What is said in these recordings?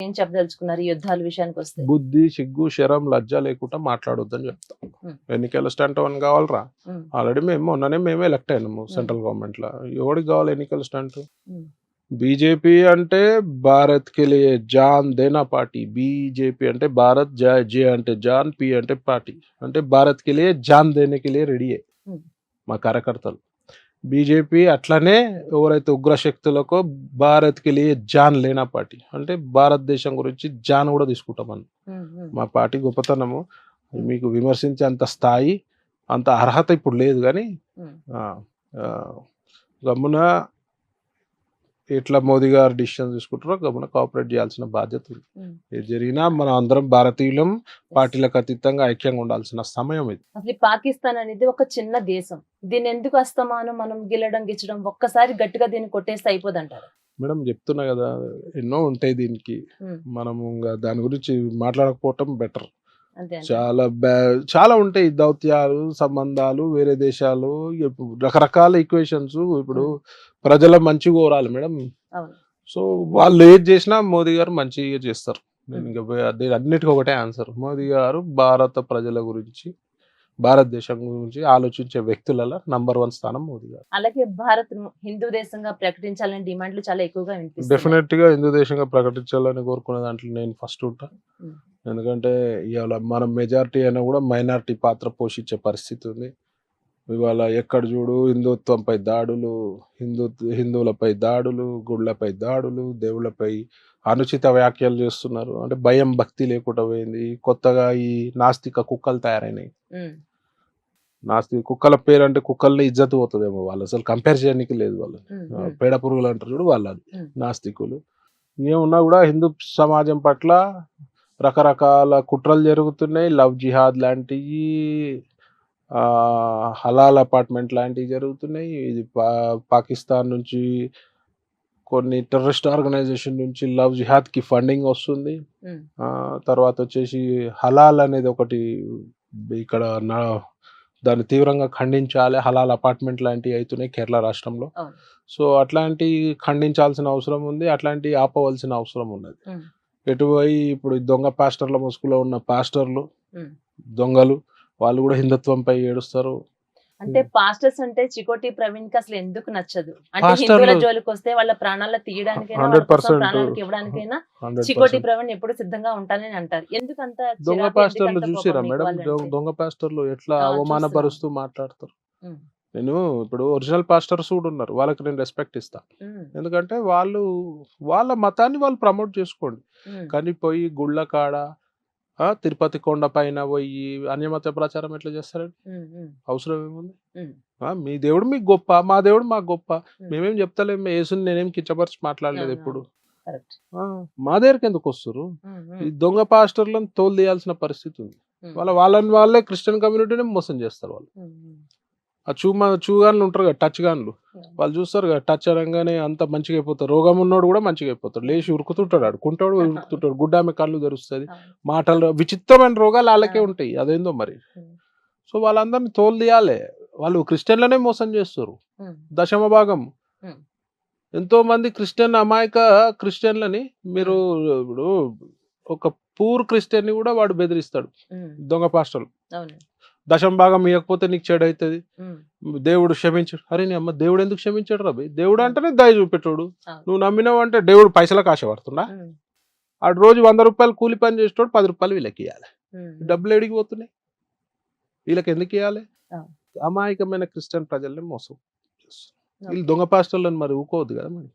ఏం చెప్పదలుచుకున్నారు ఈ యుద్ధాల విషయానికి వస్తే? బుద్ధి, సిగ్గు, శరం, లజ్జ లేకుండా మాట్లాడొద్దని చెప్తా. ఎన్నికల స్టంట్ అని కావాలరా? ఆల్రెడీ మొన్ననే ఎలక్ట్ అయినాము సెంట్రల్ గవర్నమెంట్ లో. ఎవరికి కావాలి ఎన్నికల స్టంట్? బీజేపీ అంటే భారత్ కే లియే జాన్ దేనా పార్టీ. బీజేపీ అంటే భారత్, జే అంటే జాన్, పి అంటే పార్టీ. అంటే భారత్ కే లియే జాన్ దేనే కే లియే రెడీయే మా కార్యకర్తలు. బీజేపీ అట్లనే ఎవరైతే ఉగ్రశక్తులకో భారత్ కి లియే జాన్ లేనా పార్టీ. అంటే భారతదేశం గురించి జాన్ కూడా తీసుకుంటామని మా పార్టీ గొప్పతనము. మీకు విమర్శించే అంత స్థాయి, అంత అర్హత ఇప్పుడు లేదు. కానీ గమ్మున ఎట్లా మోదీ గారు డిసిషన్ తీసుకుంటారో గమ్మున కోఆపరేట్ చేయాల్సిన బాధ్యత ఉంది. ఏది జరిగినా మనం అందరం భారతీయులం, పార్టీలకు అతీతంగా ఐక్యంగా ఉండాల్సిన సమయం ఇది. అసలు పాకిస్తాన్ అనేది ఒక చిన్న దేశం. దీన్ని ఎందుకు అస్తమానం మనం గిచ్చడం, ఒక్కసారి గట్టిగా దీన్ని కొట్టేస్తే అయిపోదంటారు? మేడం చెప్తున్నా కదా, ఎన్నో ఉంటాయి దీనికి. మనము దాని గురించి మాట్లాడకపోవటం బెటర్. చాలా ఉంటాయి దౌత్యాలు, సంబంధాలు, వేరే దేశాలు, రకరకాల ఈక్వేషన్స్. ఇప్పుడు ప్రజల మంచి కోరాలి మేడం. సో వాళ్ళు ఏది చేసినా మోదీ గారు మంచిగా చేస్తారు. నేను ఇంకా అన్నిటికీ ఒకటే ఆన్సర్. మోదీ గారు భారత ప్రజల గురించి, భారతదేశం గురించి ఆలోచించే వ్యక్తులలో #1 స్థానం మోదీ గారు. అలాగే భారత్ హిందూ దేశంగా ప్రకటించాలని డిమాండ్లు చాలా ఎక్కువగా వినిపిస్తాయి. డెఫినెట్ గా హిందూ దేశంగా ప్రకటించాలని కోరుకునే దాంట్లో నేను ఫస్ట్ ఉంటా. ఎందుకంటే ఇవాళ మనం మెజారిటీ అయినా కూడా మైనారిటీ పాత్ర పోషించే పరిస్థితి ఉంది. ఇవాళ ఎక్కడ చూడు హిందుత్వంపై దాడులు, హిందువులపై దాడులు, గుళ్ళపై దాడులు, దేవుళ్ళపై అనుచిత వ్యాఖ్యలు చేస్తున్నారు. అంటే భయం, భక్తి లేకుండా పోయింది. కొత్తగా ఈ నాస్తిక కుక్కలు తయారైనాయి. నాస్తిక కుక్కల పేరు అంటే కుక్కల్ని ఇజ్జత్ పోతుందేమో, వాళ్ళు అసలు కంపేర్ చేయడానికి లేదు. వాళ్ళు పేడ పురుగులు అంటారు చూడు, వాళ్ళు అది నాస్తికులు. ఏమున్నా కూడా హిందూ సమాజం పట్ల రకరకాల కుట్రలు జరుగుతున్నాయి. లవ్ జిహాద్ లాంటివి, హలాల్ అపార్ట్మెంట్ లాంటివి జరుగుతున్నాయి. ఇది పాకిస్తాన్ నుంచి కొన్ని టెర్రరిస్ట్ ఆర్గనైజేషన్ నుంచి లవ్ జిహాద్కి ఫండింగ్ వస్తుంది. తర్వాత వచ్చేసి హలాల్ అనేది ఒకటి ఇక్కడ దాన్ని తీవ్రంగా ఖండించాలి. హలాల్ అపార్ట్మెంట్ లాంటివి అవుతున్నాయి కేరళ రాష్ట్రంలో. సో అట్లాంటివి ఖండించాల్సిన అవసరం ఉంది, అట్లాంటివి ఆపవలసిన అవసరం ఉన్నది. ఎటుపోయి ఇప్పుడు దొంగ పాస్టర్ల ముసుగులో ఉన్న పాస్టర్లు, దొంగలు, వాళ్ళు కూడా హిందుత్వంపై ఏడుస్తారు. అంటే పాస్టర్స్ అంటే చికోటి ప్రవీణ్ కి అసలు ఎందుకు నచ్చదు? అంటే హిందువుల జోలికి వస్తే వాళ్ళ ప్రాణాలు తీయడానికైనా, ప్రాణాలకు ఇవ్వడానికైనా చికోటి ప్రవీణ్ ఎప్పుడు సిద్ధంగా ఉంటానని అంటారు. ఎందుకంత దొంగ పాస్టర్లు చూసిరా మేడం? దొంగ పాస్టర్లు ఎట్లా అవమానపరుస్తూ మాట్లాడతారు. నేను ఇప్పుడు ఒరిజినల్ పాస్టర్స్ కూడా ఉన్నారు, వాళ్ళకి నేను రెస్పెక్ట్ ఇస్తా. ఎందుకంటే వాళ్ళు వాళ్ళ మతాన్ని వాళ్ళు ప్రమోట్ చేసుకోండి. కానీ పోయి గుళ్ళ కాడ, తిరుపతి కొండ పైన పోయి అన్యమత ప్రచారం ఎట్లా చేస్తారండి? అవసరం ఏముంది? మీ దేవుడు మీకు గొప్ప, మా దేవుడు మాకు గొప్ప. మేమేం చెప్తలేము, యేసుని నేనేం కించపరిచి మాట్లాడలేదు ఎప్పుడు. మా దగ్గరికి ఎందుకు వస్తారు? ఈ దొంగ పాస్టర్లను తోలు తీయాల్సిన పరిస్థితి ఉంది. వాళ్ళే క్రిస్టియన్ కమ్యూనిటీని మోసం చేస్తారు. వాళ్ళు ఆ చూగాన్లు ఉంటారు కదా, టచ్ గాన్లు, వాళ్ళు చూస్తారు కదా, టచ్ అనగానే అంత మంచిగా అయిపోతారు. రోగం ఉన్నోడు కూడా మంచిగా అయిపోతాడు, లేచి ఉరుకుతుంటాడు, ఆడుకుంటాడు, ఉరుకుతుంటాడు, గుడ్డామె కళ్ళు తెరుస్తుంది, మాటలు, విచిత్రమైన రోగాలు వాళ్ళకే ఉంటాయి. అదేందో మరి. సో వాళ్ళందరినీ తోలు తీయాలి. వాళ్ళు క్రిస్టియన్లనే మోసం చేస్తారు. దశమ భాగం ఎంతో మంది క్రిస్టియన్, అమాయక క్రిస్టియన్లని మీరు ఇప్పుడు ఒక పూర్ క్రిస్టియన్ ని కూడా వాడు బెదిరిస్తాడు దొంగ పాస్టర్లు. దశమ భాగం ఇవ్వకపోతే నీకు చెడు అవుతుంది, దేవుడు క్షమించాడు. అరే నీ అమ్మ, దేవుడు ఎందుకు క్షమించాడు రా? దేవుడు అంటేనే దయ చూపెట్టాడు. నువ్వు నమ్మినావు అంటే దేవుడు పైసలకు ఆశపడుతున్నా? ఆడు రోజు 100 రూపాయలు కూలి పని చేసేటోడు 10 రూపాయలు వీళ్ళకి ఇవ్వాలి. డబ్బులు ఎడికి పోతున్నాయి? వీళ్ళకి ఎందుకు ఇవ్వాలి? అమాయకమైన క్రిస్టియన్ ప్రజల్ని మోసం చేస్తారు వీళ్ళు. దొంగ పాస్టర్లను మరి ఊకోవద్దు కదా మరి.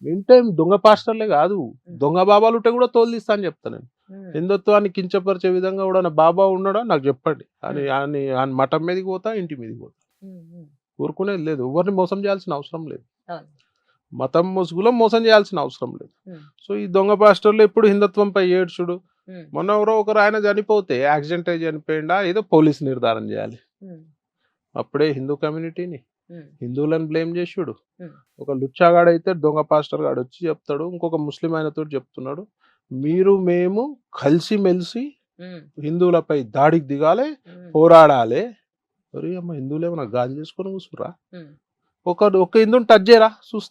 మెయిన్ టైం దొంగ పాస్టర్లే కాదు, దొంగ బాబాలు ఉంటే కూడా తోలు తీస్తా అని చెప్తా నేను. హిందుత్వాన్ని కించపరిచే విధంగా కూడా నా బాబా ఉన్నాడా నాకు చెప్పండి అని ఆయన మఠం మీదకి పోతా, ఇంటి మీదకి పోతా. ఊరుకునేది లేదు. ఎవరిని మోసం చేయాల్సిన అవసరం లేదు, మతం ముసుగులో మోసం చేయాల్సిన అవసరం లేదు. సో ఈ దొంగ పాస్టర్లు ఎప్పుడు హిందుత్వంపై ఏడ్చుడు. మొన్న ఎవరో ఒకరు ఆయన చనిపోతే యాక్సిడెంట్ అయి చనిపోయిందా, ఏదో పోలీసు నిర్ధారణ చేయాలి. అప్పుడే హిందూ కమ్యూనిటీని, హిందువులను బ్లేమ్ చేసుడు. ఒక లుచ్చాగాడైతే దొంగ పాస్టర్ గాడు వచ్చి చెప్తాడు, ఇంకొక ముస్లిం ఆయనతో చెప్తున్నాడు, మీరు మేము కలిసిమెలిసి హిందువులపై దాడికి దిగాలి, పోరాడాలి. అరే అమ్మ, హిందువులు ఏమన్నా గాలి చేసుకొని కూర్చురా? ఒక హిందువుని టచ్ చేయరా చూస్తా.